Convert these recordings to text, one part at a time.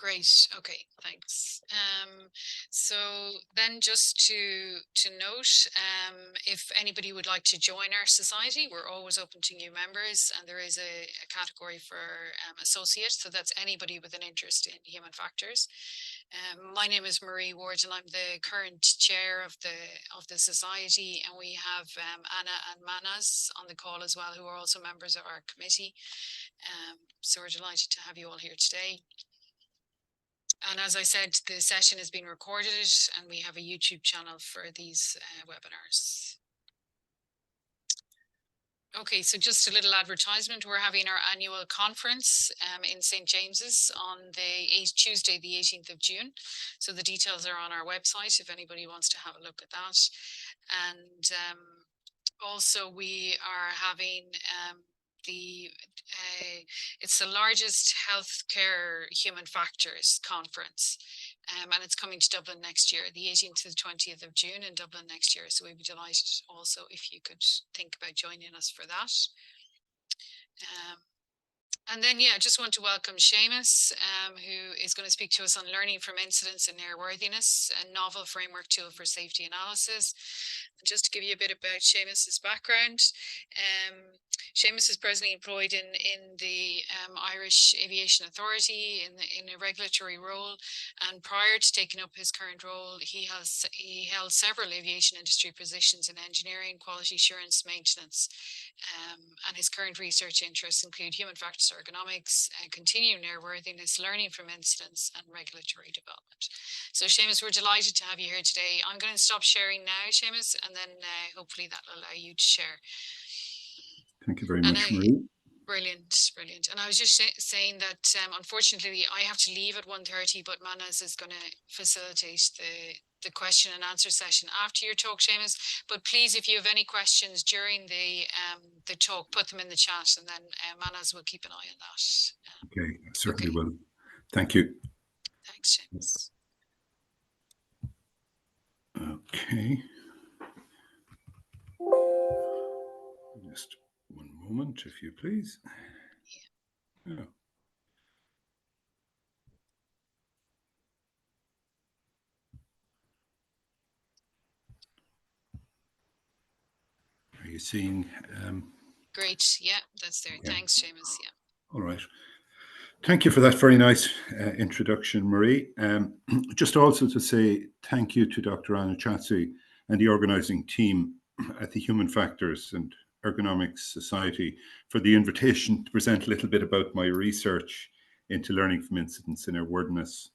Great. Okay, thanks. So then just to note, if anybody would like to join our society, we're always open to new members, and there is a category for associate, so that's anybody with an interest in human factors. My name is Marie Ward, and I'm the current chair of the society, and we have Anna and Manas on the call as well, who are also members of our committee. So we're delighted to have you all here today. And as I said, the session is being recorded, and we have a YouTube channel for these webinars. Okay, so just a little advertisement. We're having our annual conference in St. James's on Tuesday, the 18th of June. So the details are on our website if anybody wants to have a look at that. And also we are having it's the largest healthcare human factors conference, and it's coming to Dublin next year, the 18th to the 20th of June in Dublin next year. So we'd be delighted also if you could think about joining us for that. And then, yeah, I just want to welcome Seamus, who is going to speak to us on learning from incidents and airworthiness, a novel framework tool for safety analysis. And just to give you a bit about Seamus's background, Seamus is presently employed in the Irish Aviation Authority in a regulatory role, and prior to taking up his current role, he held several aviation industry positions in engineering, quality assurance, maintenance, and his current research interests include human factors ergonomics, continuing airworthiness, learning from incidents, and regulatory development. So Seamus, we're delighted to have you here today. I'm going to stop sharing now, Seamus, and then hopefully that will allow you to share. Thank you very much, Marie. Brilliant, brilliant. And I was just saying that unfortunately I have to leave at 1:30, but Manas is going to facilitate the question and answer session after your talk, Seamus. But please, if you have any questions during the talk, put them in the chat, and then Manas will keep an eye on that. Okay, I certainly will. Thank you. Thanks, Seamus. Okay. Just one moment, if you please. Yeah. Oh. Are you seeing? Great. Yeah, that's there. Yeah. Thanks, Seamus. Yeah. All right. Thank you for that very nice introduction, Marie. Just also to say thank you to Dr. Anna Chatsi and the organising team at the Human Factors and Ergonomics Society for the invitation to present a little bit about my research into learning from incidents in airworthiness.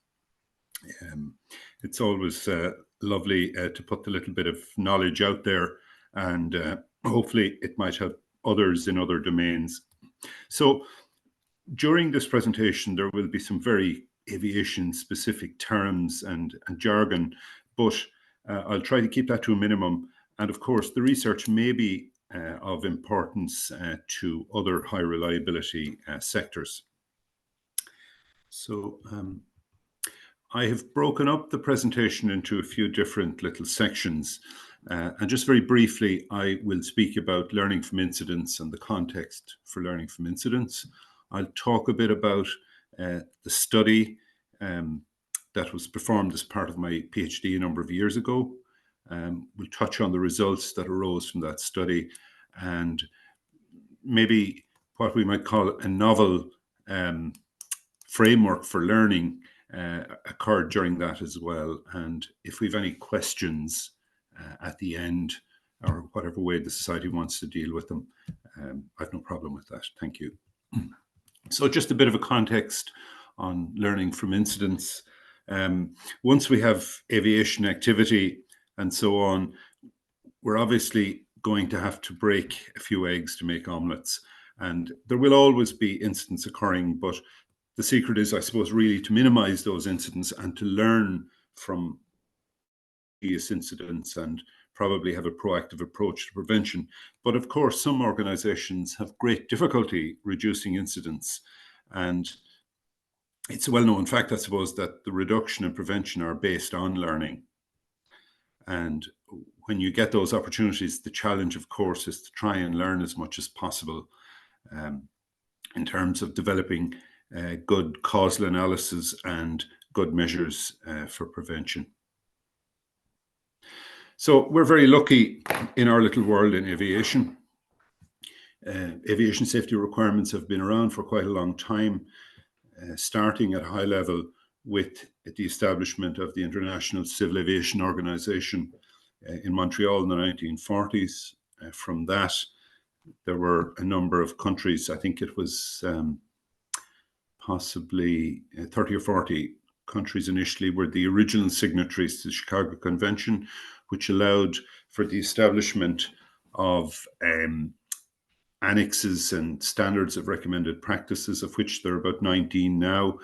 It's always lovely to put a little bit of knowledge out there, and hopefully it might help others in other domains. So during this presentation, there will be some very aviation-specific terms and jargon, but I'll try to keep that to a minimum. And of course, the research may be of importance to other high reliability sectors. So I have broken up the presentation into a few different little sections. And just very briefly, I will speak about learning from incidents and the context for learning from incidents. I'll talk a bit about the study that was performed as part of my PhD a number of years ago. We'll touch on the results that arose from that study, and maybe what we might call a novel framework for learning occurred during that as well. And if we have any questions at the end, or whatever way the society wants to deal with them, I have no problem with that. Thank you. So just a bit of a context on learning from incidents. Once we have aviation activity and so on, we're obviously going to have to break a few eggs to make omelets. And there will always be incidents occurring, but the secret is, I suppose, really to minimize those incidents and to learn from these incidents and probably have a proactive approach to prevention. But of course, some organizations have great difficulty reducing incidents. And it's a well-known fact, I suppose, that the reduction and prevention are based on learning. And when you get those opportunities, the challenge, of course, is to try and learn as much as possible in terms of developing good causal analysis and good measures for prevention. So we're very lucky in our little world in aviation. Aviation safety requirements have been around for quite a long time, starting at a high level with the establishment of the International Civil Aviation Organization in Montreal in the 1940s. From that, there were a number of countries, I think it was possibly 30 or 40 countries initially, were the original signatories to the Chicago Convention, which allowed for the establishment of annexes and standards of recommended practices, of which there are about 19 now.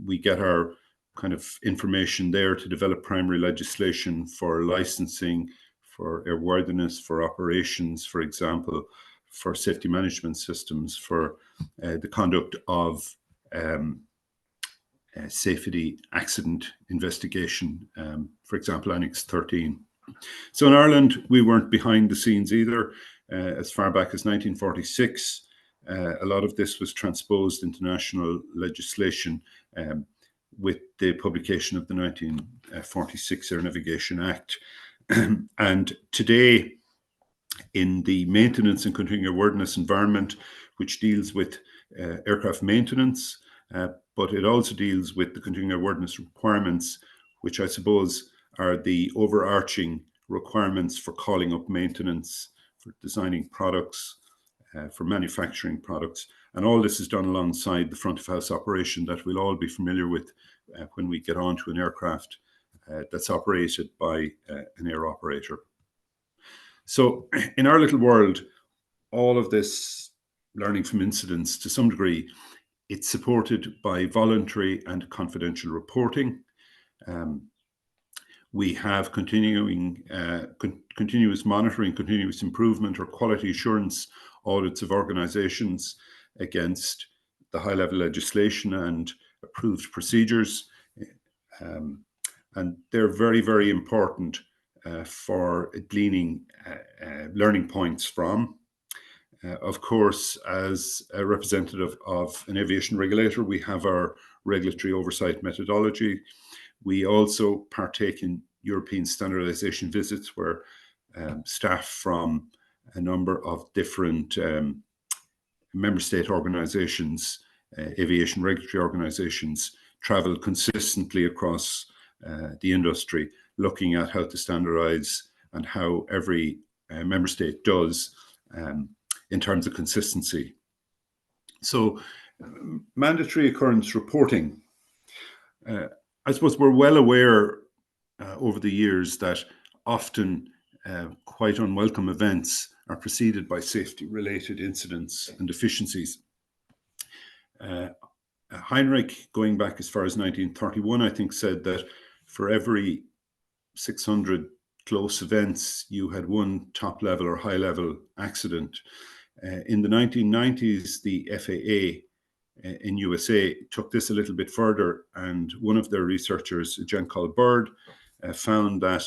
We get our kind of information there to develop primary legislation for licensing, for airworthiness, for operations, for example, for safety management systems, for the conduct of safety accident investigation, for example, Annex 13. So in Ireland, we weren't behind the scenes either. As far back as 1946, a lot of this was transposed into national legislation with the publication of the 1946 Air Navigation Act. And today, in the maintenance and continuing airworthiness environment, which deals with aircraft maintenance, but it also deals with the continuing airworthiness requirements, which I suppose are the overarching requirements for calling up maintenance, for designing products, for manufacturing products. And all this is done alongside the front of house operation that we'll all be familiar with when we get onto an aircraft that's operated by an air operator. So in our little world, all of this learning from incidents, to some degree, it's supported by voluntary and confidential reporting. We have continuous monitoring, continuous improvement or quality assurance audits of organizations against the high-level legislation and approved procedures. And they're very, very important for gleaning learning points from. Of course, as a representative of an aviation regulator, we have our regulatory oversight methodology. We also partake in European standardization visits where staff from a number of different member state organizations, aviation regulatory organizations, travel consistently across the industry, looking at how to standardize and how every member state does in terms of consistency. So mandatory occurrence reporting. I suppose we're well aware over the years that often quite unwelcome events are preceded by safety-related incidents and deficiencies. Heinrich, going back as far as 1931, I think, said that for every 600 close events, you had one top-level or high-level accident. In the 1990s, the FAA in USA took this a little bit further, and one of their researchers, a gent called Bird, found that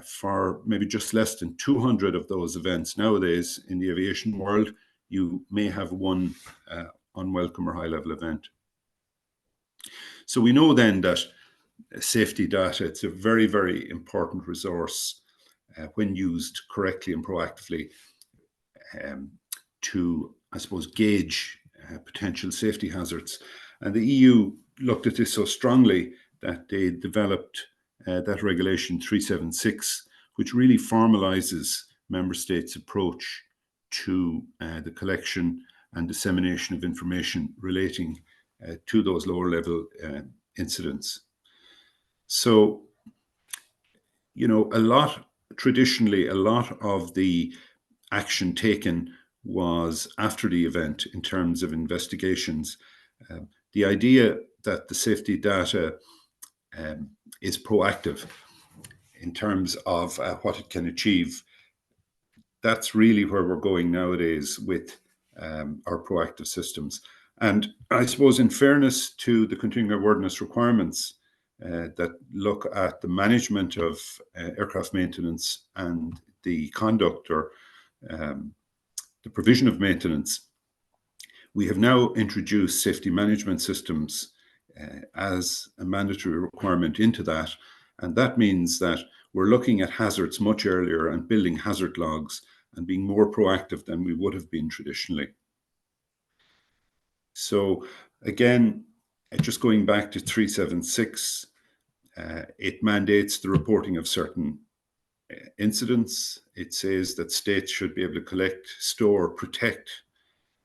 for maybe just less than 200 of those events nowadays in the aviation world, you may have one unwelcome or high-level event. So we know then that safety data, it's a very, very important resource when used correctly and proactively to, I suppose, gauge potential safety hazards. And the EU looked at this so strongly that they developed that regulation 376, which really formalizes member states' approach to the collection and dissemination of information relating to those lower level incidents. So, you know, traditionally, a lot of the action taken was after the event in terms of investigations. The idea that the safety data is proactive in terms of what it can achieve, that's really where we're going nowadays with our proactive systems. And I suppose, in fairness to the continuing airworthiness requirements that look at the management of aircraft maintenance and the conduct or the provision of maintenance, We have now introduced safety management systems as a mandatory requirement into that. And that means that we're looking at hazards much earlier and building hazard logs and being more proactive than we would have been traditionally. So again, just going back to 376, it mandates the reporting of certain incidents. It says that states should be able to collect, store, protect,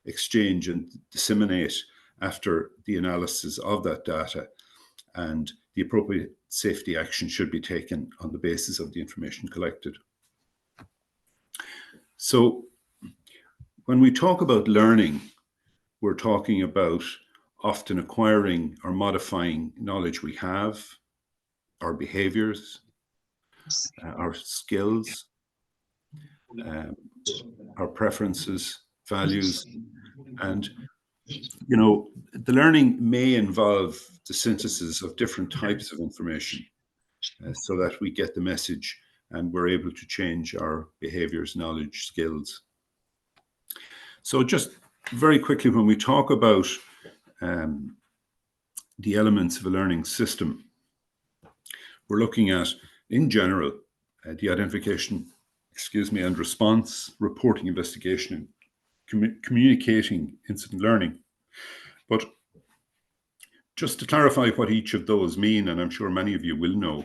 exchange and disseminate after the analysis of that data, and the appropriate safety action should be taken on the basis of the information collected. So when we talk about learning, we're talking about often acquiring or modifying knowledge we have, our behaviors, our skills, our preferences, values, and the learning may involve the synthesis of different types of information so that we get the message and we're able to change our behaviors, knowledge, skills. So just very quickly, when we talk about the elements of a learning system, we're looking at, in general, the identification, and response, reporting, investigation, and communicating incident learning. But just to clarify what each of those mean, and I'm sure many of you will know,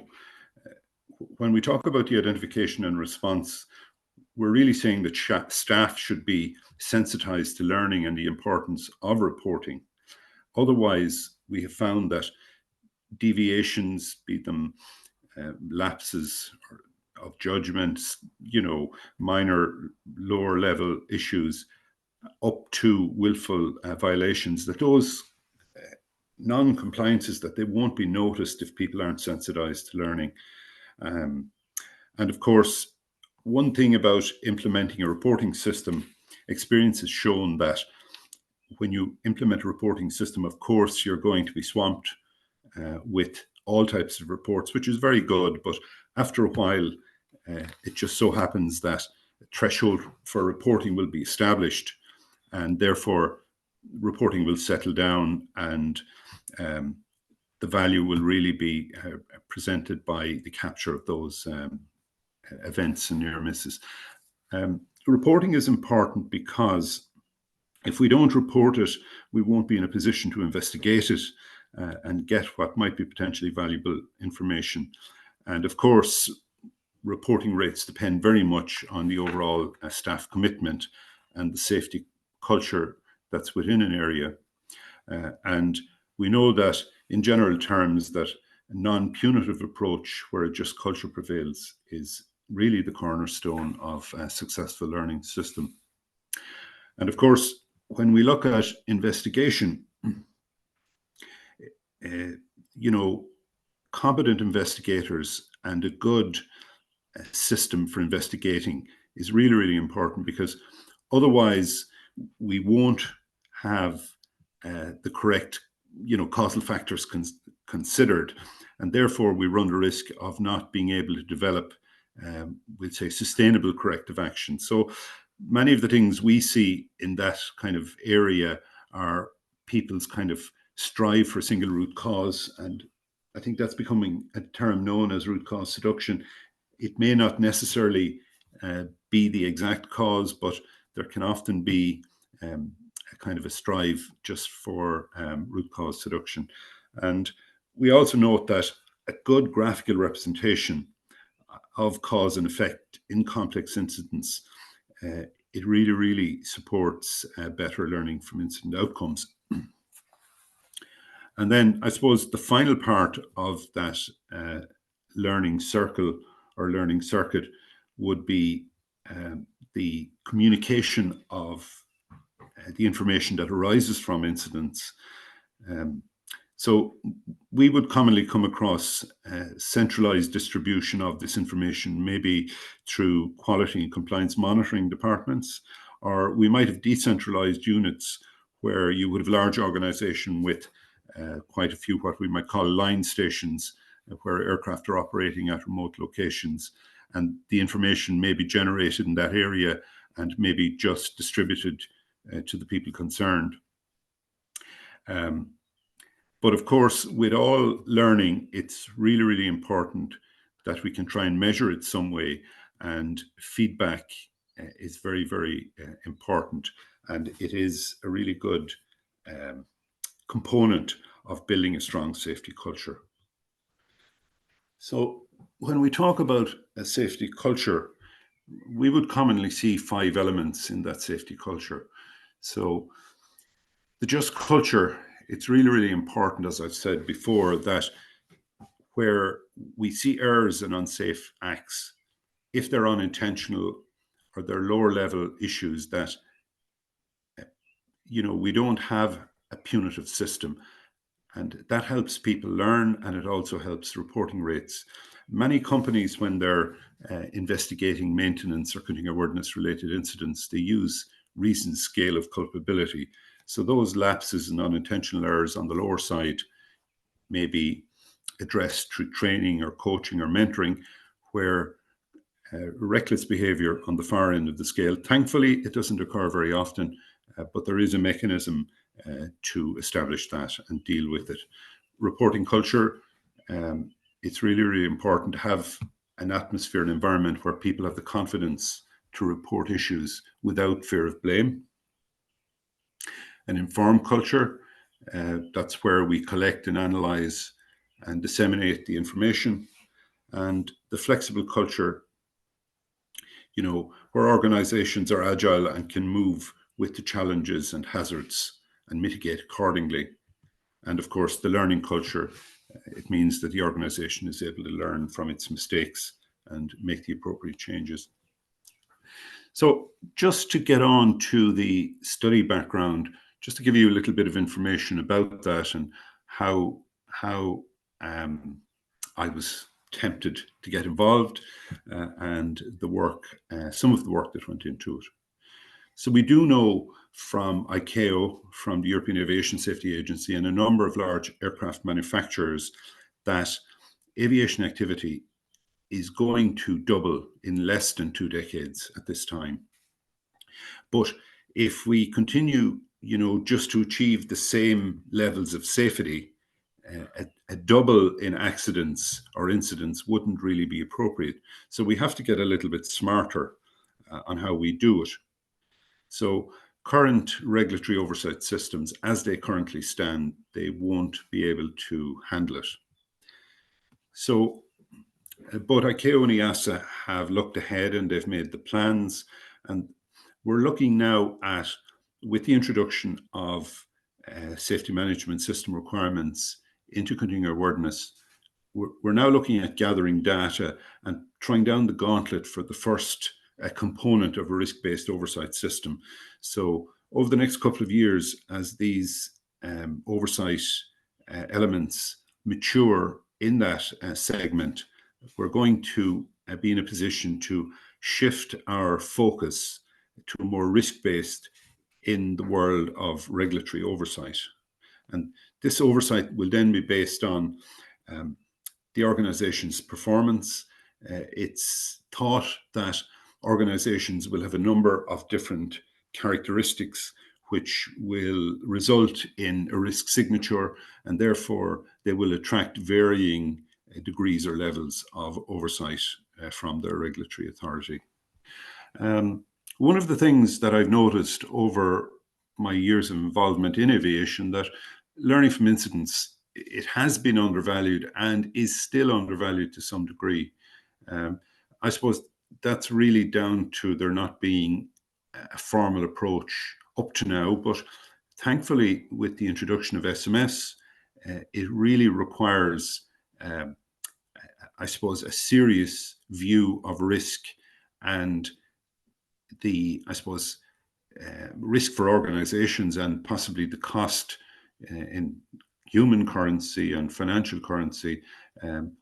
when we talk about the identification and response, we're really saying that staff should be sensitized to learning and the importance of reporting. Otherwise, we have found that deviations, be them lapses of judgment, minor lower level issues, up to willful violations, that those non-compliances, that they won't be noticed if people aren't sensitized to learning. And of course, one thing about implementing a reporting system, experience has shown that when you implement a reporting system, of course, you're going to be swamped with all types of reports, which is very good. But after a while, it just so happens that a threshold for reporting will be established, and therefore reporting will settle down, and the value will really be presented by the capture of those events and near misses. Reporting is important because if we don't report it, we won't be in a position to investigate it and get what might be potentially valuable information. And of course, reporting rates depend very much on the overall staff commitment and the safety culture that's within an area. And we know that in general terms that a non-punitive approach where a just culture prevails is really the cornerstone of a successful learning system. And of course, when we look at investigation, competent investigators and a good system for investigating is really, really important, because otherwise we won't have the correct, causal factors considered, and therefore we run the risk of not being able to develop, we'll say, sustainable corrective action. So many of the things we see in that kind of area are people's kind of strive for a single root cause, and I think that's becoming a term known as root cause seduction. It may not necessarily be the exact cause, but there can often be a kind of a strive just for root cause seduction. And we also note that a good graphical representation of cause and effect in complex incidents, it really, really supports better learning from incident outcomes. And then I suppose the final part of that learning circle or learning circuit would be the communication of the information that arises from incidents. So we would commonly come across centralized distribution of this information, maybe through quality and compliance monitoring departments, or we might have decentralized units where you would have a large organization with quite a few what we might call line stations, where aircraft are operating at remote locations, and the information may be generated in that area and maybe just distributed to the people concerned. But of course, with all learning, it's really, really important that we can try and measure it some way, and feedback is very, very important, and it is a really good component of building a strong safety culture. So when we talk about a safety culture, we would commonly see 5 elements in that safety culture. So the just culture, it's really, really important, as I've said before, that where we see errors and unsafe acts, if they're unintentional or they're lower level issues, that we don't have a punitive system, and that helps people learn, and it also helps reporting rates. Many companies, when they're investigating maintenance or continuing awareness related incidents, they use reasoned scale of culpability. So those lapses and unintentional errors on the lower side may be addressed through training or coaching or mentoring, where reckless behavior on the far end of the scale. Thankfully, it doesn't occur very often, but there is a mechanism to establish that and deal with it. Reporting culture, it's really, really important to have an atmosphere and environment where people have the confidence to report issues without fear of blame. An informed culture, that's where we collect and analyze and disseminate the information. And the flexible culture, where organizations are agile and can move with the challenges and hazards and mitigate accordingly. And of course, the learning culture, it means that the organization is able to learn from its mistakes and make the appropriate changes. So just to get on to the study background, just to give you a little bit of information about that and how I was tempted to get involved, and the work, some of the work that went into it. So we do know from ICAO, from the European Aviation Safety Agency, and a number of large aircraft manufacturers, that aviation activity is going to double in less than 2 decades at this time. But if we continue, just to achieve the same levels of safety, a double in accidents or incidents wouldn't really be appropriate. So we have to get a little bit smarter on how we do it. So current regulatory oversight systems, as they currently stand, they won't be able to handle it. So both ICAO and EASA have looked ahead and they've made the plans, and we're looking now at, with the introduction of safety management system requirements into continuing awareness, we're now looking at gathering data and trying down the gauntlet for the first component of a risk-based oversight system. So over the next couple of years, as these oversight elements mature in that segment, we're going to be in a position to shift our focus to a more risk-based in the world of regulatory oversight. And this oversight will then be based on the organization's performance. It's thought that organizations will have a number of different characteristics which will result in a risk signature, and therefore they will attract varying degrees or levels of oversight from their regulatory authority. One of the things that I've noticed over my years of involvement in aviation, that learning from incidents, it has been undervalued and is still undervalued to some degree. I suppose that's really down to there not being a formal approach up to now, but thankfully with the introduction of SMS, it really requires, I suppose, a serious view of risk and the, I suppose, risk for organizations and possibly the cost in human currency and financial currency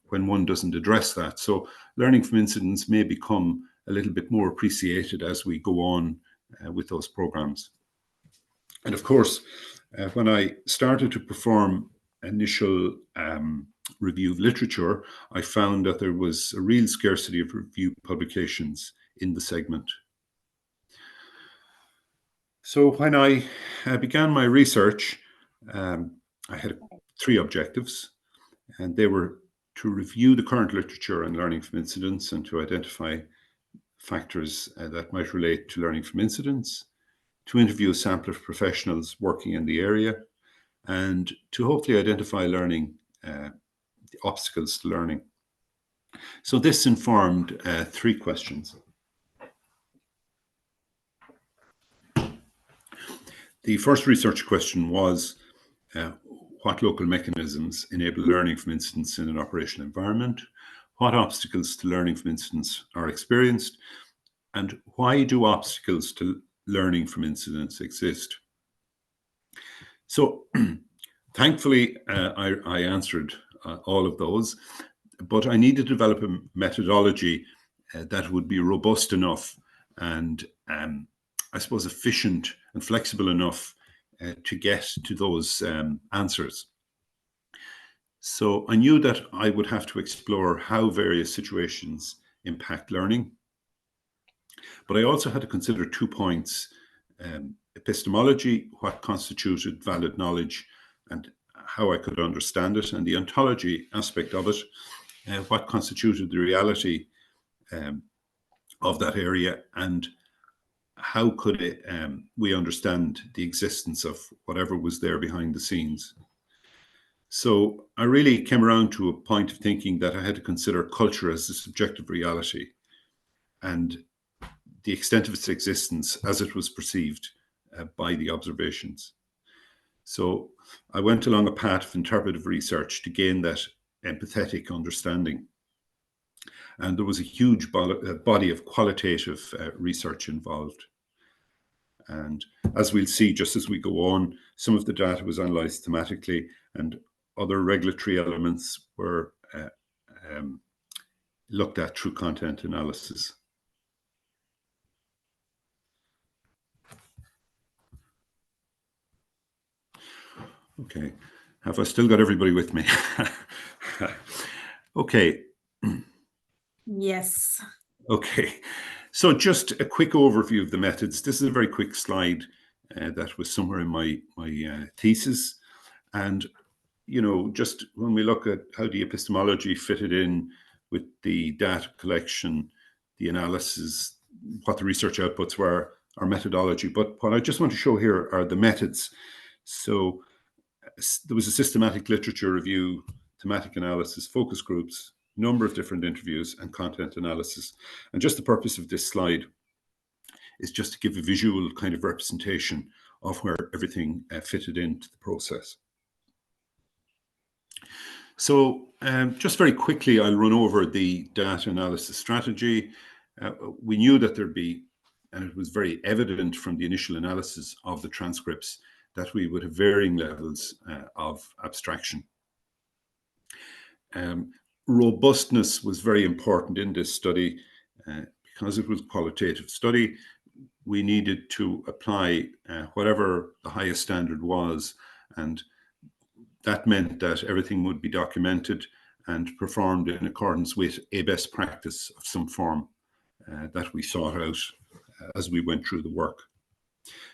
when one doesn't address that. So learning from incidents may become a little bit more appreciated as we go on with those programs. And of course, when I started to perform initial review of literature, I found that there was a real scarcity of review publications in the segment. So when I began my research, I had 3 objectives, and they were to review the current literature on learning from incidents and to identify factors that might relate to learning from incidents, to interview a sample of professionals working in the area, and to hopefully identify learning, the obstacles to learning. So this informed 3 questions. The first research question was, what local mechanisms enable learning from incidents in an operational environment? What obstacles to learning from incidents are experienced? And why do obstacles to learning from incidents exist? So thankfully, I answered all of those, but I need to develop a methodology that would be robust enough and I suppose efficient and flexible enough to get to those answers. So I knew that I would have to explore how various situations impact learning. But I also had to consider 2 points: epistemology, what constituted valid knowledge and how I could understand it, and the ontology aspect of it, what constituted the reality of that area, and how could we understand the existence of whatever was there behind the scenes. So I really came around to a point of thinking that I had to consider culture as a subjective reality and the extent of its existence as it was perceived by the observations. So I went along a path of interpretive research to gain that empathetic understanding. And there was a huge body of qualitative research involved. And as we'll see, just as we go on, some of the data was analysed thematically and other regulatory elements were looked at through content analysis. Okay, have I still got everybody with me? Okay. Yes. Okay, so just a quick overview of the methods. This is a very quick slide that was somewhere in my thesis. And, you know, just when we look at how the epistemology fitted in with the data collection, the analysis, what the research outputs were, our methodology. But what I just want to show here are the methods. So there was a systematic literature review, thematic analysis, focus groups, number of different interviews, and content analysis. And just the purpose of this slide is just to give a visual kind of representation of where everything fitted into the process. So just very quickly, I'll run over the data analysis strategy. We knew that there'd be, and it was very evident from the initial analysis of the transcripts, that we would have varying levels of abstraction. Robustness was very important in this study because it was a qualitative study. We needed to apply whatever the highest standard was, and that meant that everything would be documented and performed in accordance with a best practice of some form that we sought out as we went through the work.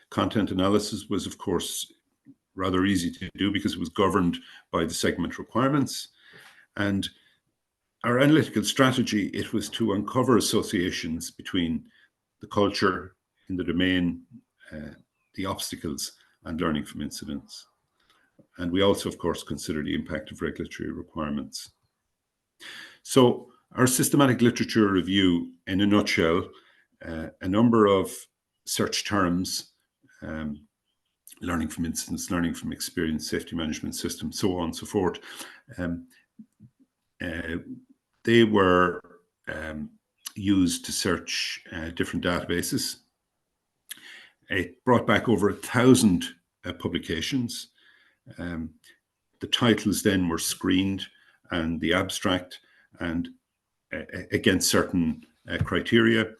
Content analysis was, of course, rather easy to do because it was governed by the segment requirements. And our analytical strategy, it was to uncover associations between the culture in the domain, the obstacles, and learning from incidents. And we also, of course, consider the impact of regulatory requirements. So our systematic literature review, in a nutshell, a number of search terms, learning from incidents, learning from experience, safety management system, so on and so forth. They were used to search different databases. It brought back over 1,000 publications. The titles then were screened and the abstract and against certain criteria.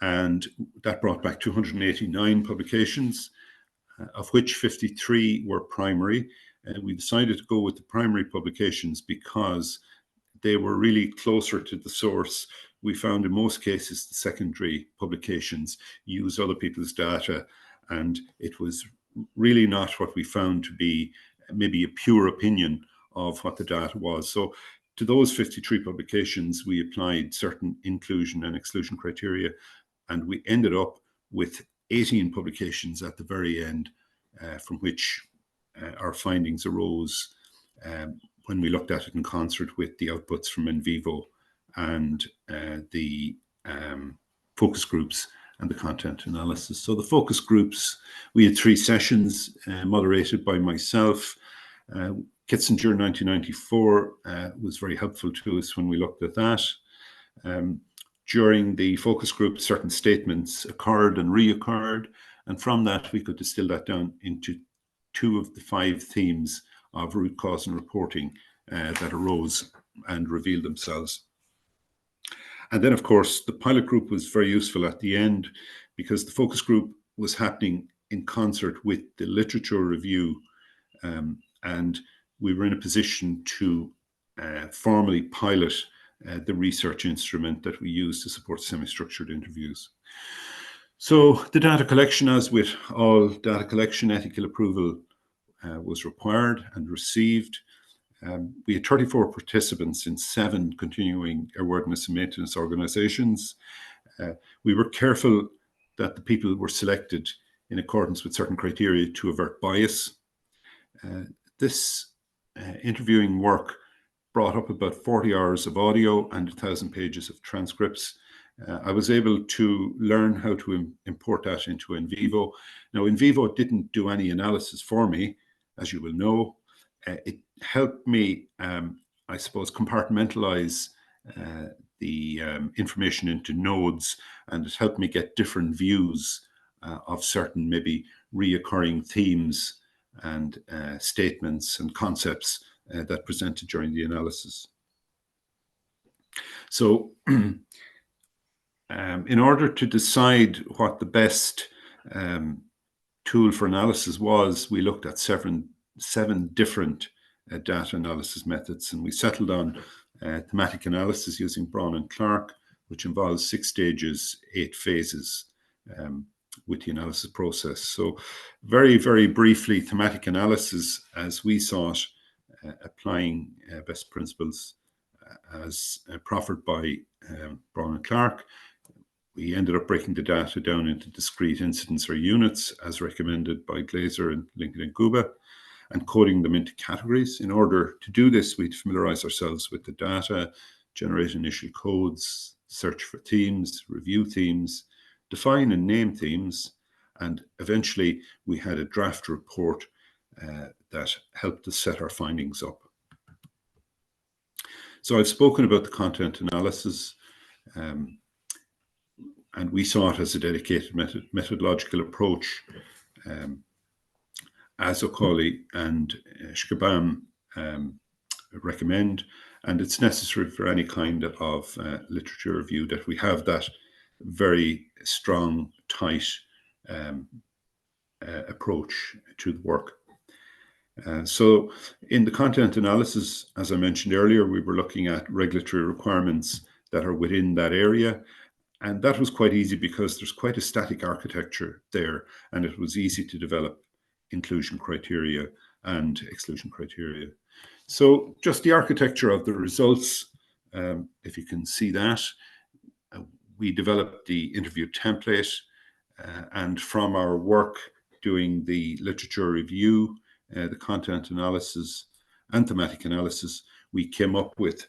And that brought back 289 publications, of which 53 were primary. And we decided to go with the primary publications because they were really closer to the source. We found in most cases the secondary publications used other people's data, and it was really not what we found to be maybe a pure opinion of what the data was. So to those 53 publications, we applied certain inclusion and exclusion criteria, and we ended up with 18 publications at the very end, from which our findings arose when we looked at it in concert with the outputs from in vivo and the focus groups and the content analysis. So the focus groups, we had 3 sessions moderated by myself. Kitzinger 1994 was very helpful to us when we looked at that. During the focus group, certain statements occurred and reoccurred, and from that we could distill that down into 2 of the 5 themes of root cause and reporting that arose and revealed themselves. And then, of course, the pilot group was very useful at the end, because the focus group was happening in concert with the literature review, and we were in a position to formally pilot the research instrument that we use to support semi-structured interviews. So the data collection, as with all data collection, ethical approval was required and received. We had 34 participants in 7 continuing airworthiness and maintenance organizations. We were careful that the people were selected in accordance with certain criteria to avert bias. This interviewing work brought up about 40 hours of audio and 1,000 pages of transcripts. I was able to learn how to import that into in vivo. Now, in vivo didn't do any analysis for me, as you will know. It helped me, I suppose, compartmentalize the information into nodes, and it helped me get different views of certain maybe reoccurring themes and statements and concepts that presented during the analysis. So in order to decide what the best tool for analysis was, we looked at 7 different data analysis methods, and we settled on thematic analysis using Braun and Clark, which involves 6 stages, 8 phases with the analysis process. So very, very briefly, thematic analysis, as we saw it, applying best principles as proffered by Braun and Clark. We ended up breaking the data down into discrete incidents or units, as recommended by Glaser and Lincoln and Guba, and coding them into categories. In order to do this, we'd familiarize ourselves with the data, generate initial codes, search for themes, review themes, define and name themes, and eventually we had a draft report that helped us set our findings up. So I've spoken about the content analysis, and we saw it as a dedicated methodological approach, as O'Cauley and Shkabam recommend, and it's necessary for any kind of literature review that we have that very strong, tight approach to the work. So in the content analysis, as I mentioned earlier, we were looking at regulatory requirements that are within that area. And that was quite easy because there's quite a static architecture there, and it was easy to develop inclusion criteria and exclusion criteria. So just the architecture of the results, if you can see that, we developed the interview template, and from our work doing the literature review, the content analysis and thematic analysis, we came up with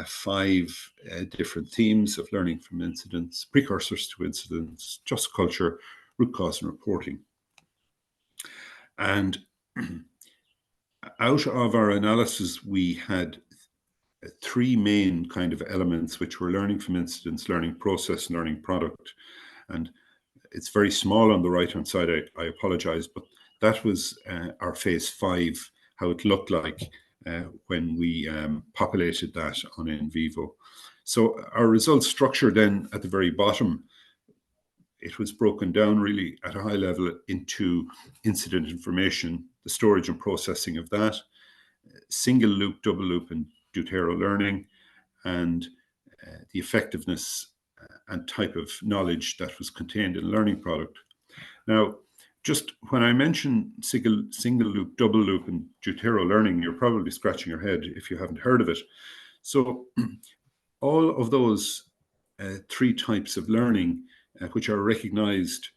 5 different themes of learning from incidents, precursors to incidents, just culture, root cause and reporting. And out of our analysis, we had 3 main kind of elements, which were learning from incidents, learning process, and learning product. And it's very small on the right-hand side, I apologize, but that was our phase 5, how it looked like when we populated that on in vivo. So our results structure then at the very bottom, it was broken down really at a high level into incident information, the storage and processing of that, single loop, double loop, and Deutero learning, and the effectiveness and type of knowledge that was contained in the learning product. Now, just when I mention single loop, double loop, and Jutero learning, you're probably scratching your head if you haven't heard of it. So all of those three types of learning, which are recognized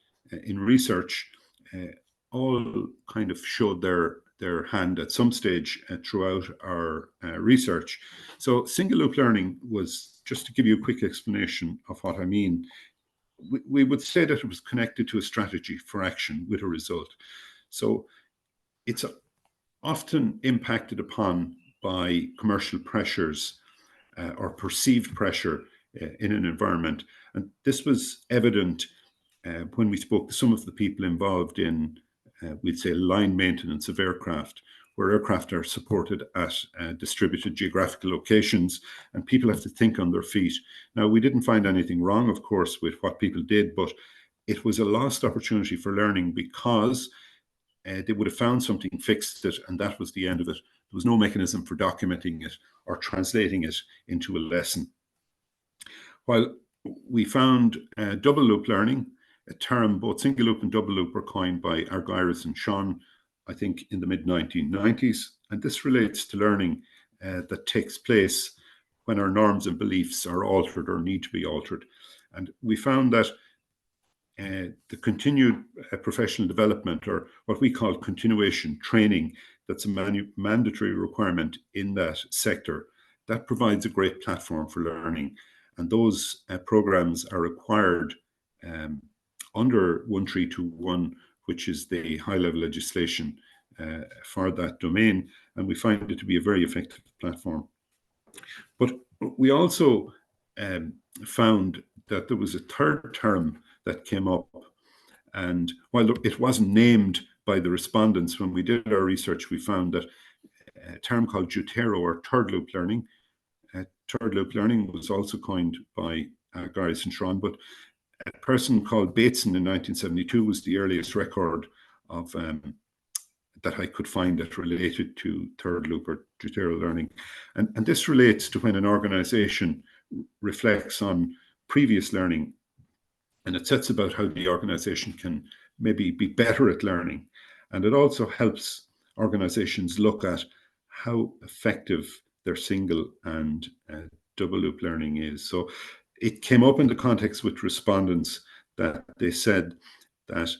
in research, all kind of showed their hand at some stage throughout our research. So single loop learning was, just to give you a quick explanation of what I mean, we would say that it was connected to a strategy for action with a result. So it's often impacted upon by commercial pressures or perceived pressure in an environment. And this was evident when we spoke to some of the people involved in, we'd say, line maintenance of aircraft, where aircraft are supported at distributed geographical locations, and people have to think on their feet. Now, we didn't find anything wrong, of course, with what people did, but it was a lost opportunity for learning because they would have found something, fixed it, and that was the end of it. There was no mechanism for documenting it or translating it into a lesson. While we found double loop learning, a term, both single loop and double loop, were coined by Argyris and Sean, I think, in the mid-1990s. And this relates to learning that takes place when our norms and beliefs are altered or need to be altered. And we found that the continued professional development, or what we call continuation training, that's a mandatory requirement in that sector, that provides a great platform for learning. And those programs are required under 1321, which is the high-level legislation for that domain. And we find it to be a very effective platform. But we also found that there was a third term that came up. And while it wasn't named by the respondents, when we did our research, we found that a term called Jutero, or third loop learning. Third loop learning was also coined by Garris and Sean, but a person called Bateson in 1972 was the earliest record of that I could find that related to third loop or Jutero learning. And this relates to when an organization reflects on previous learning, and it sets about how the organization can maybe be better at learning. And it also helps organizations look at how effective their single and double loop learning is. So it came up in the context with respondents that they said that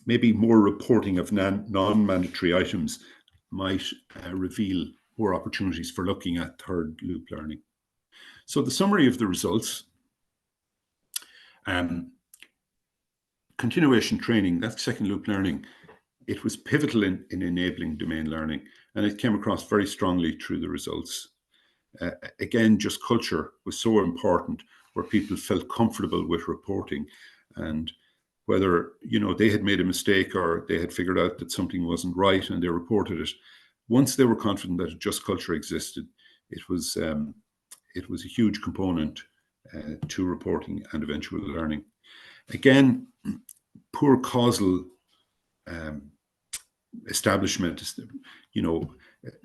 maybe more reporting of non-mandatory items might reveal more opportunities for looking at third loop learning. So the summary of the results: continuation training, that's second loop learning, it was pivotal in enabling domain learning, and it came across very strongly through the results. Again, just culture was so important, where people felt comfortable with reporting, and whether they had made a mistake or they had figured out that something wasn't right and they reported it, once they were confident that a just culture existed, it was a huge component to reporting and eventual learning. Again, poor causal establishment,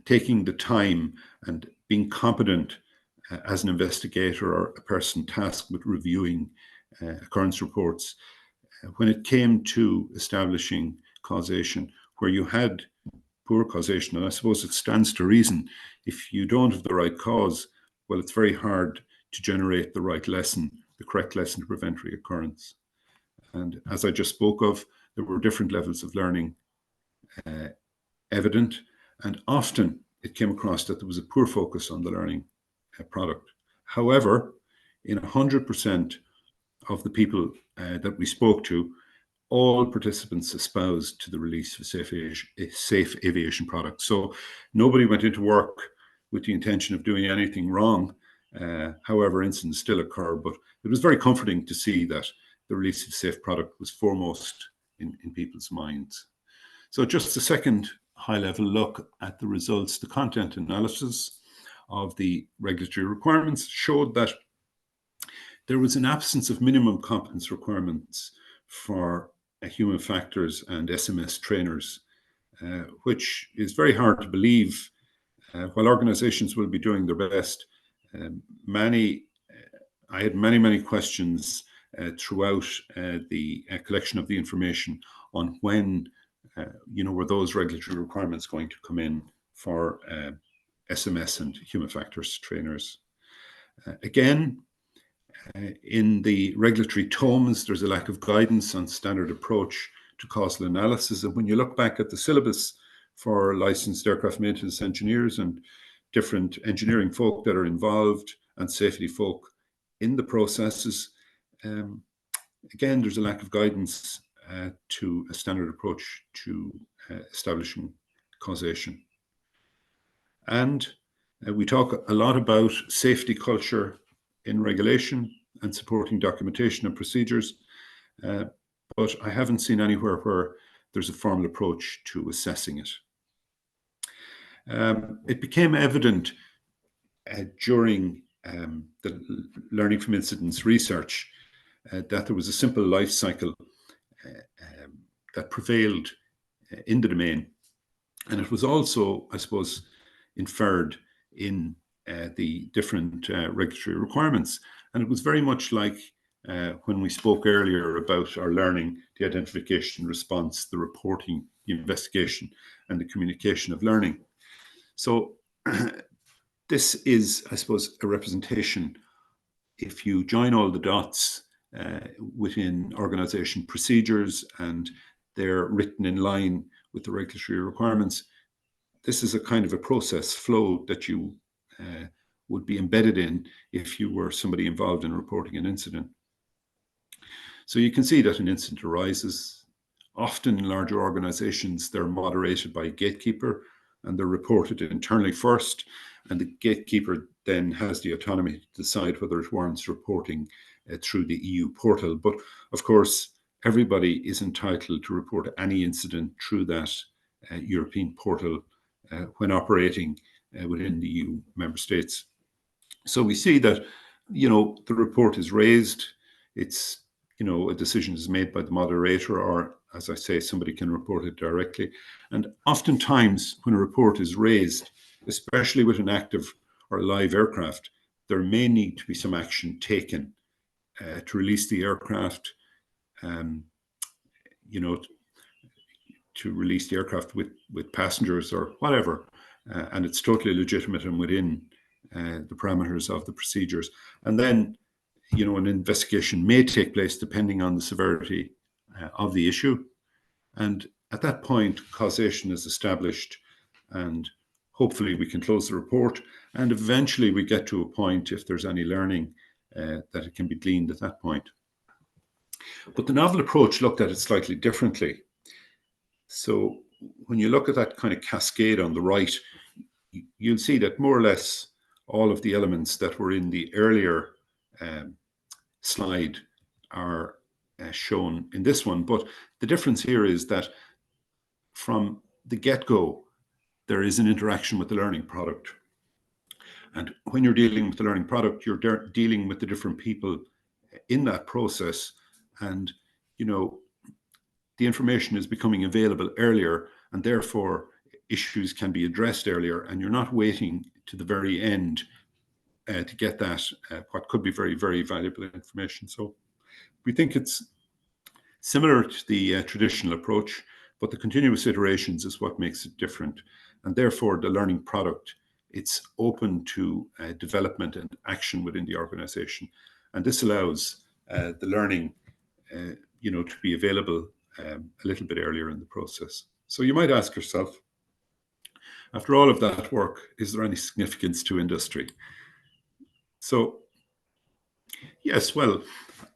taking the time and being competent as an investigator or a person tasked with reviewing occurrence reports. When it came to establishing causation, where you had poor causation, and I suppose it stands to reason, if you don't have the right cause, well, it's very hard to generate the right lesson, the correct lesson to prevent reoccurrence. And as I just spoke of, there were different levels of learning evident, and often it came across that there was a poor focus on the learning product. However, in 100% of the people that we spoke to, all participants espoused to the release of safe aviation products. So nobody went into work with the intention of doing anything wrong. However, incidents still occur, but it was very comforting to see that the release of safe product was foremost in people's minds. So just a second high-level look at the results. The content analysis of the regulatory requirements showed that there was an absence of minimum competence requirements for human factors and SMS trainers, which is very hard to believe. While organizations will be doing their best, I had many questions throughout the collection of the information on when, were those regulatory requirements going to come in for SMS and human factors trainers. Again, in the regulatory tomes, there's a lack of guidance on standard approach to causal analysis. And when you look back at the syllabus for licensed aircraft maintenance engineers and different engineering folk that are involved and safety folk in the processes, again, there's a lack of guidance to a standard approach to establishing causation. And we talk a lot about safety culture in regulation and supporting documentation and procedures, but I haven't seen anywhere where there's a formal approach to assessing it. It became evident during the learning from incidents research that there was a simple life cycle that prevailed in the domain. And it was also, I suppose, inferred in the different regulatory requirements. And it was very much like when we spoke earlier about our learning, the identification, response, the reporting, the investigation, and the communication of learning. So this is, I suppose, a representation, if you join all the dots within organization procedures and they're written in line with the regulatory requirements, this is a kind of a process flow that you would be embedded in if you were somebody involved in reporting an incident. So you can see that an incident arises. Often in larger organizations, they're moderated by a gatekeeper and they're reported internally first. And the gatekeeper then has the autonomy to decide whether it warrants reporting through the EU portal. But of course, everybody is entitled to report any incident through that European portal when operating within the EU member states. So we see that, the report is raised, it's, a decision is made by the moderator, or as I say, somebody can report it directly. And oftentimes when a report is raised, especially with an active or live aircraft, there may need to be some action taken to release the aircraft, to release the aircraft with passengers or whatever. And it's totally legitimate and within the parameters of the procedures. And then, an investigation may take place depending on the severity of the issue. And at that point, causation is established and hopefully we can close the report. And eventually we get to a point, if there's any learning, that it can be gleaned at that point. But the novel approach looked at it slightly differently. So when you look at that kind of cascade on the right, you'll see that more or less all of the elements that were in the earlier slide are shown in this one. But the difference here is that from the get-go, there is an interaction with the learning product. And when you're dealing with the learning product, you're dealing with the different people in that process. And, the information is becoming available earlier, and therefore issues can be addressed earlier, and you're not waiting to the very end to get that, what could be very, very valuable information. So we think it's similar to the traditional approach, but the continuous iterations is what makes it different. And therefore the learning product, it's open to development and action within the organization. And this allows the learning, to be available a little bit earlier in the process. So you might ask yourself, after all of that work, is there any significance to industry? So, yes, well,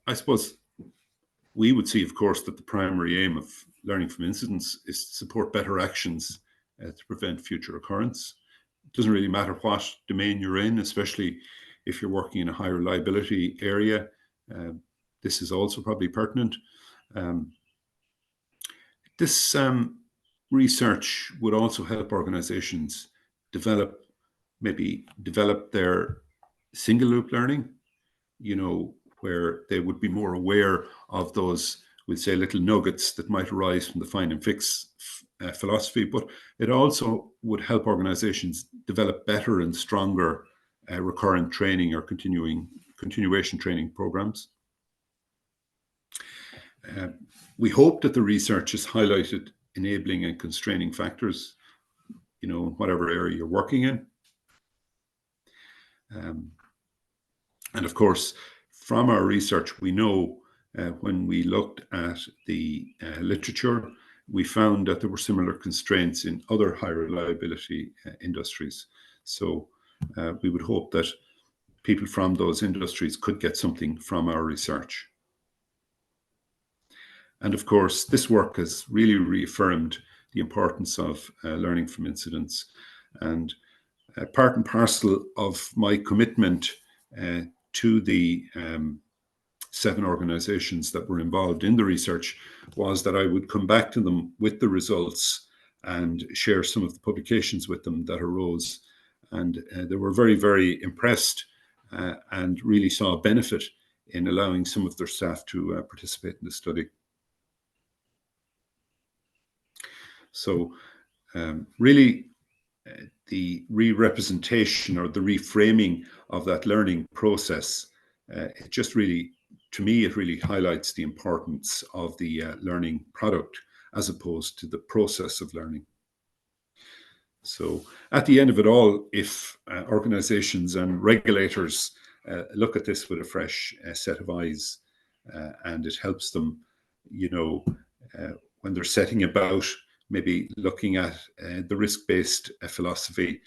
I suppose we would see, of course, that the primary aim of learning from incidents is to support better actions to prevent future occurrence. It doesn't really matter what domain you're in, especially if you're working in a high reliability area. This is also probably pertinent. This research would also help organizations develop their single loop learning, where they would be more aware of those, we'll say, little nuggets that might arise from the find and fix philosophy. But it also would help organizations develop better and stronger recurrent training or continuation training programs. We hope that the research has highlighted enabling and constraining factors, in whatever area you're working in. And of course, from our research, we know when we looked at the literature, we found that there were similar constraints in other high reliability industries. So we would hope that people from those industries could get something from our research. And of course, this work has really reaffirmed the importance of learning from incidents. And part and parcel of my commitment to the 7 organizations that were involved in the research was that I would come back to them with the results and share some of the publications with them that arose. And they were very, very impressed and really saw a benefit in allowing some of their staff to participate in the study. So really, the re-representation or the reframing of that learning process, it just really, to me, it really highlights the importance of the learning product as opposed to the process of learning. So at the end of it all, if organizations and regulators look at this with a fresh set of eyes, and it helps them, when they're setting about maybe looking at the risk-based philosophy,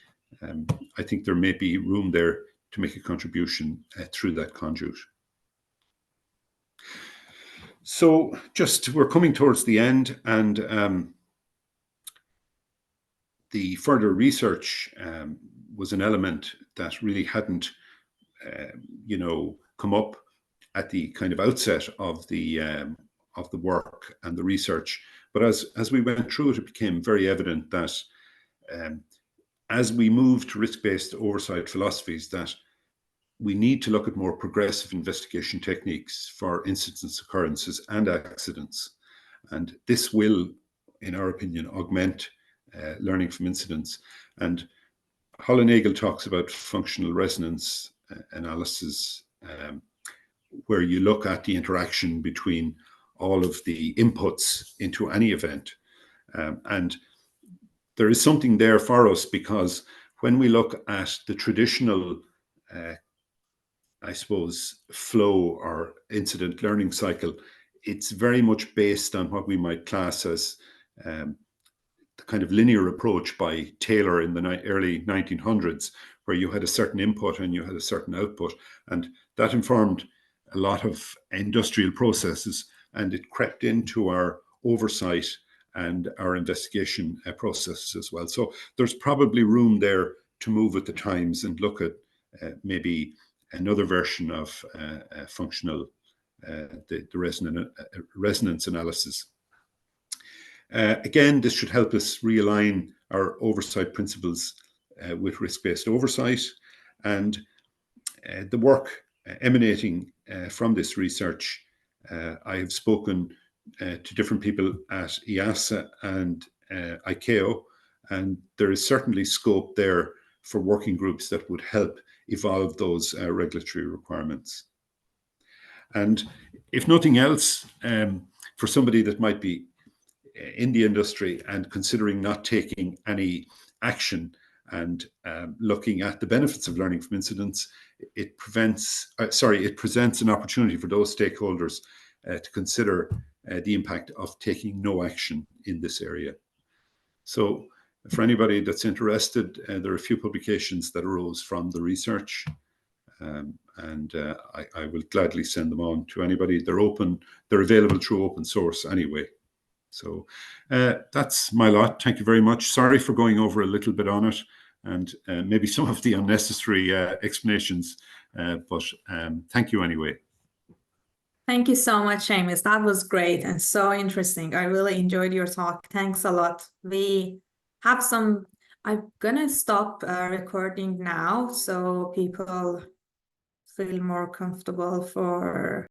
I think there may be room there to make a contribution through that conduit. So we're coming towards the end, and the further research was an element that really hadn't, come up at the kind of outset of the work and the research. But as we went through it, it became very evident that as we move to risk-based oversight philosophies, that we need to look at more progressive investigation techniques for incident occurrences and accidents. And this will, in our opinion, augment learning from incidents. And Hollernagel talks about functional resonance analysis, where you look at the interaction between all of the inputs into any event. And there is something there for us, because when we look at the traditional, I suppose, flow or incident learning cycle, it's very much based on what we might class as the kind of linear approach by Taylor in the early 1900s, where you had a certain input and you had a certain output. And that informed a lot of industrial processes, and it crept into our oversight and our investigation processes as well. So there's probably room there to move with the times and look at maybe another version of functional, the resonance analysis. Again, this should help us realign our oversight principles with risk-based oversight. And the work emanating from this research, I have spoken to different people at EASA and ICAO, and there is certainly scope there for working groups that would help evolve those regulatory requirements. And if nothing else, for somebody that might be in the industry and considering not taking any action and looking at the benefits of learning from incidents, it presents an opportunity for those stakeholders to consider the impact of taking no action in this area. So for anybody that's interested, there are a few publications that arose from the research, and I will gladly send them on to anybody. They're available through open source anyway. So that's my lot. Thank you very much. Sorry for going over a little bit on it, and maybe some of the unnecessary explanations, but thank you anyway. Thank you so much, Seamus. That was great and so interesting. I really enjoyed your talk. Thanks a lot. We have I'm gonna stop recording now so people feel more comfortable for